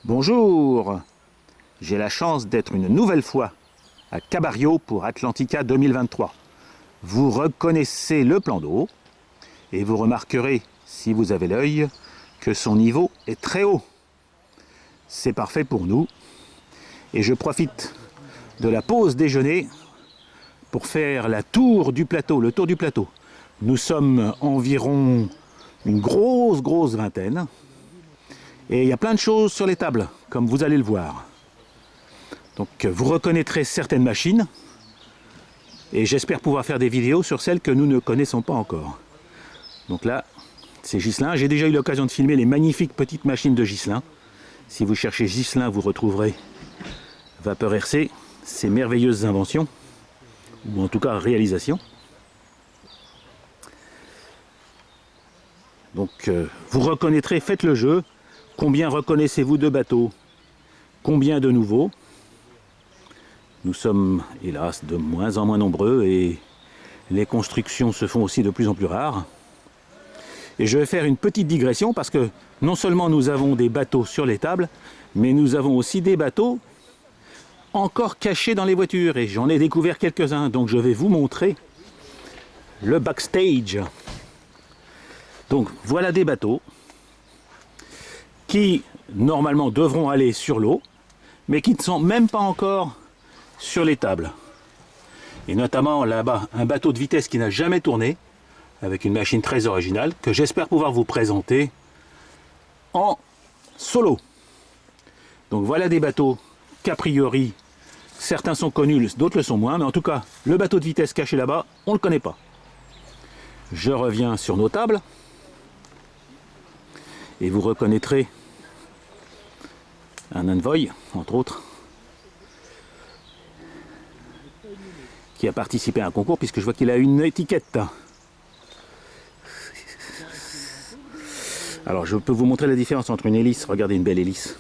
Bonjour, j'ai la chance d'être une nouvelle fois à Cabario pour Atlantica 2023. Vous reconnaissez le plan d'eau et vous remarquerez, si vous avez l'œil, que son niveau est très haut. C'est parfait pour nous et je profite de la pause déjeuner pour faire le tour du plateau. Nous sommes environ une grosse vingtaine. Et il y a plein de choses sur les tables, comme vous allez le voir. Donc vous reconnaîtrez certaines machines. Et j'espère pouvoir faire des vidéos sur celles que nous ne connaissons pas encore. Donc là, c'est Ghislain. J'ai déjà eu l'occasion de filmer les magnifiques petites machines de Ghislain. Si vous cherchez Ghislain, vous retrouverez Vapeur RC, ses merveilleuses inventions. Ou en tout cas, réalisations. Donc vous reconnaîtrez, faites le jeu. Combien reconnaissez-vous de bateaux? Combien de nouveaux? Nous sommes, hélas, de moins en moins nombreux et les constructions se font aussi de plus en plus rares. Et je vais faire une petite digression parce que non seulement nous avons des bateaux sur les tables, mais nous avons aussi des bateaux encore cachés dans les voitures. Et j'en ai découvert quelques-uns, donc je vais vous montrer le backstage. Donc voilà des bateaux qui normalement devront aller sur l'eau, mais qui ne sont même pas encore sur les tables. Et notamment là-bas, un bateau de vitesse qui n'a jamais tourné, avec une machine très originale, que j'espère pouvoir vous présenter en solo. Donc voilà des bateaux qu'a priori, certains sont connus, d'autres le sont moins, mais en tout cas, le bateau de vitesse caché là-bas, on ne le connaît pas. Je reviens sur nos tables, et vous reconnaîtrez un Envoy, entre autres, qui a participé à un concours, puisque je vois qu'il a une étiquette. Alors, je peux vous montrer la différence entre une hélice, regardez une belle hélice,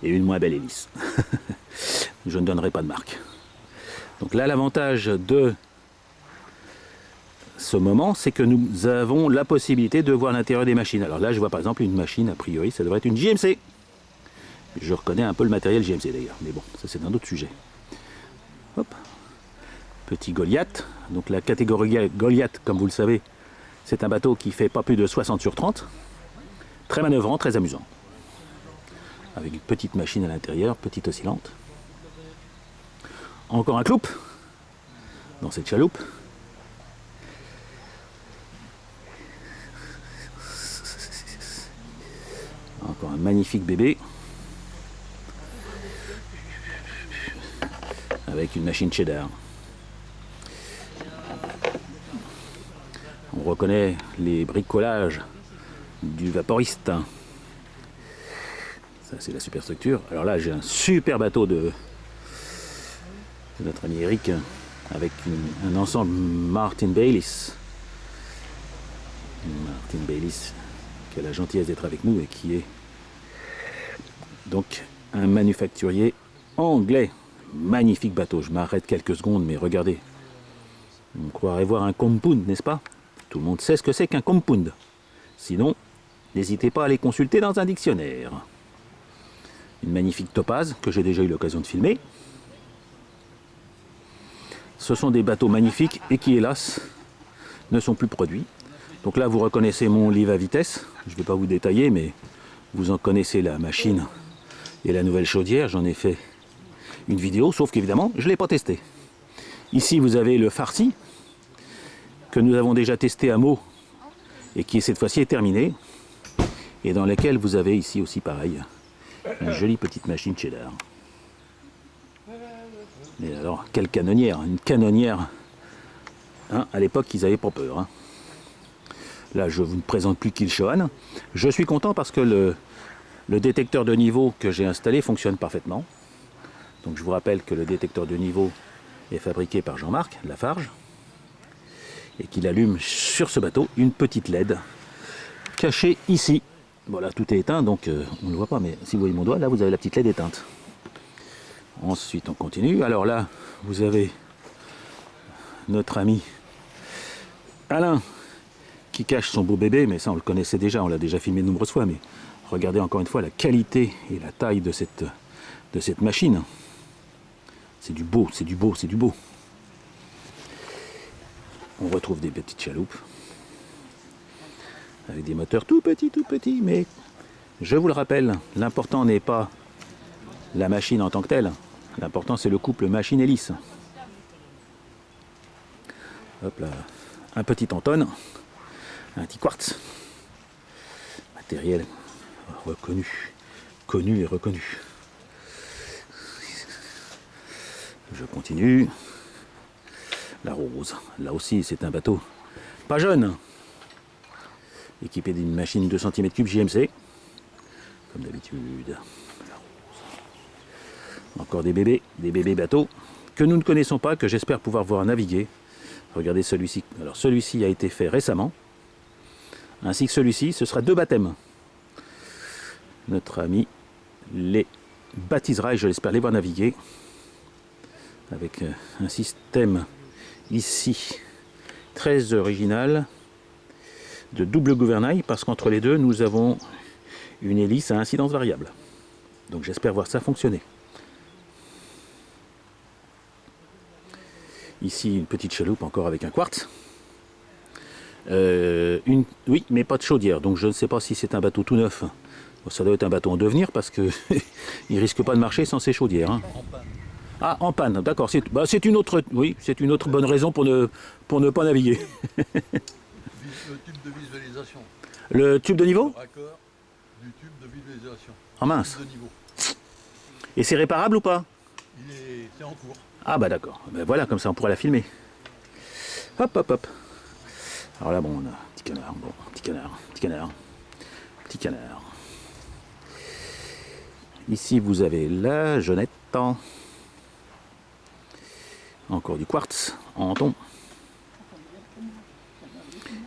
et une moins belle hélice. Je ne donnerai pas de marque. Donc là, l'avantage de ce moment, c'est que nous avons la possibilité de voir l'intérieur des machines. Alors là, je vois par exemple une machine, a priori, ça devrait être une JMC. Je reconnais un peu le matériel JMC d'ailleurs, mais bon, ça c'est un autre sujet. Hop. Petit Goliath. Donc la catégorie Goliath, comme vous le savez, c'est un bateau qui fait pas plus de 60 sur 30. Très manœuvrant, très amusant. Avec une petite machine à l'intérieur, petite oscillante. Encore un cloupe dans cette chaloupe. Encore un magnifique bébé avec une machine cheddar. On reconnaît les bricolages du vaporiste. Ça c'est la superstructure. Alors là j'ai un super bateau de notre ami Eric avec un ensemble Martin Bayliss. Martin Bayliss qui a la gentillesse d'être avec nous et qui est donc un manufacturier anglais. Magnifique bateau, je m'arrête quelques secondes, mais regardez. On croirait voir un compound, n'est-ce pas? Tout le monde sait ce que c'est qu'un compound. Sinon, n'hésitez pas à les consulter dans un dictionnaire. Une magnifique topaze que j'ai déjà eu l'occasion de filmer. Ce sont des bateaux magnifiques et qui, hélas, ne sont plus produits. Donc là, vous reconnaissez mon livre à vitesse. Je ne vais pas vous détailler, mais vous en connaissez la machine et la nouvelle chaudière. J'en ai fait une vidéo, sauf qu'évidemment, je ne l'ai pas testé. Ici, vous avez le farci, que nous avons déjà testé à Meaux, et qui cette fois-ci est terminé, et dans lequel vous avez ici aussi pareil, une jolie petite machine cheddar. Mais alors, quelle canonnière, une canonnière, hein, à l'époque, ils n'avaient pas peur. Hein. Là, je ne vous présente plus Kilshoan. Je suis content parce que le détecteur de niveau que j'ai installé fonctionne parfaitement. Donc je vous rappelle que le détecteur de niveau est fabriqué par Jean-Marc Lafarge et qu'il allume sur ce bateau une petite LED cachée ici. Voilà, tout est éteint, donc on ne le voit pas, mais si vous voyez mon doigt, là vous avez la petite LED éteinte. Ensuite on continue. Alors là, vous avez notre ami Alain qui cache son beau bébé, mais ça on le connaissait déjà, on l'a déjà filmé de nombreuses fois, mais regardez encore une fois la qualité et la taille de cette machine. C'est du beau, c'est du beau, c'est du beau. On retrouve des petites chaloupes avec des moteurs tout petits, mais je vous le rappelle, l'important n'est pas la machine en tant que telle, l'important c'est le couple machine-hélice. Hop là, un petit Anton, un petit quartz, matériel reconnu, connu et reconnu. Je continue. La Rose, là aussi c'est un bateau pas jeune, équipé d'une machine 2 cm3 JMC, comme d'habitude. La Rose. Encore des bébés bateaux que nous ne connaissons pas, que j'espère pouvoir voir naviguer. Regardez celui-ci. Alors celui-ci a été fait récemment, ainsi que celui-ci. Ce sera 2 baptêmes. Notre ami les baptisera et je l'espère les voir naviguer avec un système ici très original de double gouvernail, parce qu'entre les deux nous avons une hélice à incidence variable. Donc j'espère voir ça fonctionner. Ici une petite chaloupe encore avec un quartz. Oui, mais pas de chaudière, donc je ne sais pas si c'est un bateau tout neuf. Bon, ça doit être un bateau en devenir parce que il risque pas de marcher sans ses chaudières. Hein. Ah, en panne, d'accord. C'est une autre, oui, c'est une autre bonne raison pour ne pas naviguer. Le tube de visualisation. Le tube de niveau? Raccord du tube de visualisation. Ah mince. Tube de niveau. Et c'est réparable ou pas? C'est en cours. Ah bah d'accord. Ben voilà, comme ça on pourra la filmer. Hop, hop, hop. Alors là, bon, on a un petit canard, bon, petit canard, petit canard, petit canard. Ici, vous avez la jeunette. Encore du quartz en thon.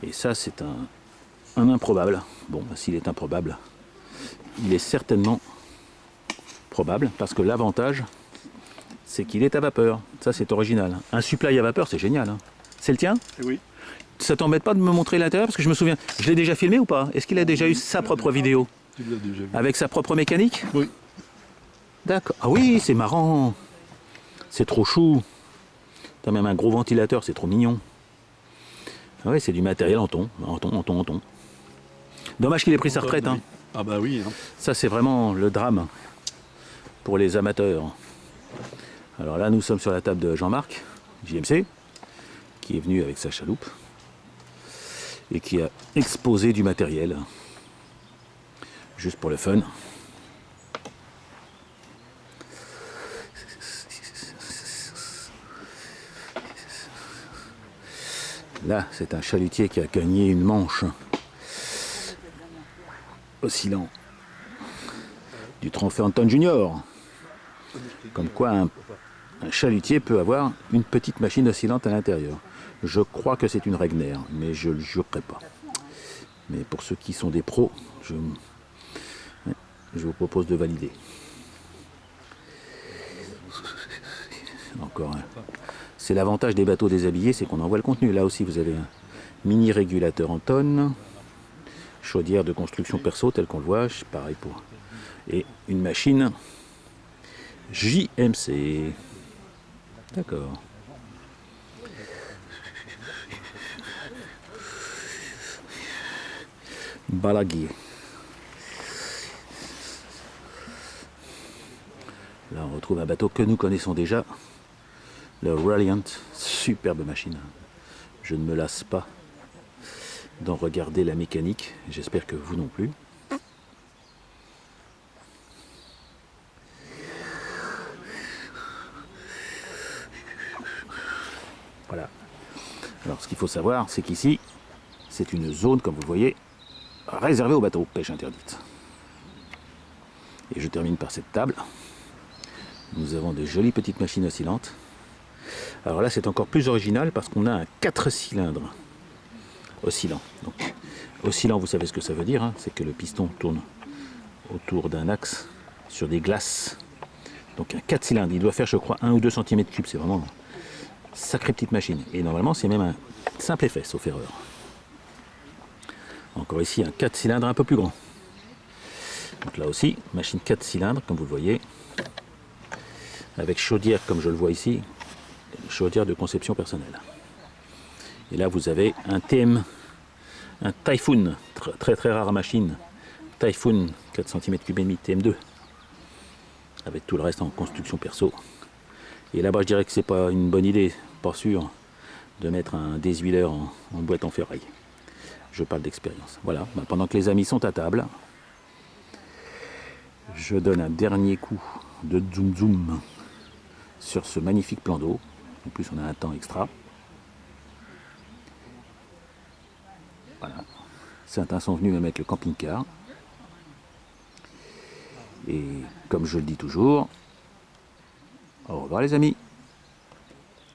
Et ça, c'est un improbable. Bon, s'il est improbable, il est certainement probable, parce que l'avantage, c'est qu'il est à vapeur. Ça, c'est original. Un supply à vapeur, c'est génial. Hein. C'est le tien? Oui. Ça t'embête pas de me montrer l'intérieur? Parce que je me souviens, je l'ai déjà filmé ou pas? Est-ce qu'il a déjà eu sa propre vidéo? Tu l'as déjà vu. Avec sa propre mécanique? Oui. D'accord. Ah oui, c'est marrant. C'est trop chou. T'as même un gros ventilateur, c'est trop mignon. Ah ouais, c'est du matériel en thon. Dommage qu'il ait pris sa retraite. Hein. Ah bah oui. Hein. Ça, c'est vraiment le drame pour les amateurs. Alors là, nous sommes sur la table de Jean-Marc, JMC, qui est venu avec sa chaloupe et qui a exposé du matériel, juste pour le fun. Là, c'est un chalutier qui a gagné une manche oscillant du trophée Anton Junior. Comme quoi, un chalutier peut avoir une petite machine oscillante à l'intérieur. Je crois que c'est une Regner, mais je ne le jurerai pas. Mais pour ceux qui sont des pros, je vous propose de valider. Encore un. C'est l'avantage des bateaux déshabillés, c'est qu'on envoie le contenu. Là aussi, vous avez un mini régulateur en tonnes, chaudière de construction perso, tel qu'on le voit, pareil pour. Et une machine JMC. D'accord. Balaguier. Là, on retrouve un bateau que nous connaissons déjà. Le Reliant, superbe machine. Je ne me lasse pas d'en regarder la mécanique. J'espère que vous non plus. Voilà. Alors, ce qu'il faut savoir, c'est qu'ici, c'est une zone, comme vous le voyez, réservée aux bateaux, pêche interdite. Et je termine par cette table. Nous avons de jolies petites machines oscillantes. Alors là, c'est encore plus original parce qu'on a un 4 cylindres oscillant. Donc, oscillant, vous savez ce que ça veut dire, hein, c'est que le piston tourne autour d'un axe sur des glaces. Donc un 4 cylindres, il doit faire, je crois, 1 ou 2 cm3. C'est vraiment une sacrée petite machine. Et normalement, c'est même un simple effet, sauf erreur. Encore ici un 4 cylindres un peu plus grand. Donc là aussi, machine 4 cylindres, comme vous le voyez, avec chaudière comme je le vois ici, chaudière de conception personnelle. Et là vous avez un TM, un Typhoon, très très rare machine, Typhoon 4 cm3 et demi TM2, avec tout le reste en construction perso. Et là-bas je dirais que c'est pas une bonne idée, pas sûr, de mettre un désuileur en boîte en ferraille. Je parle d'expérience. Voilà, pendant que les amis sont à table, je donne un dernier coup de zoom zoom sur ce magnifique plan d'eau. En plus on a un temps extra. Voilà. Certains sont venus me mettre le camping-car. Et comme je le dis toujours, au revoir les amis.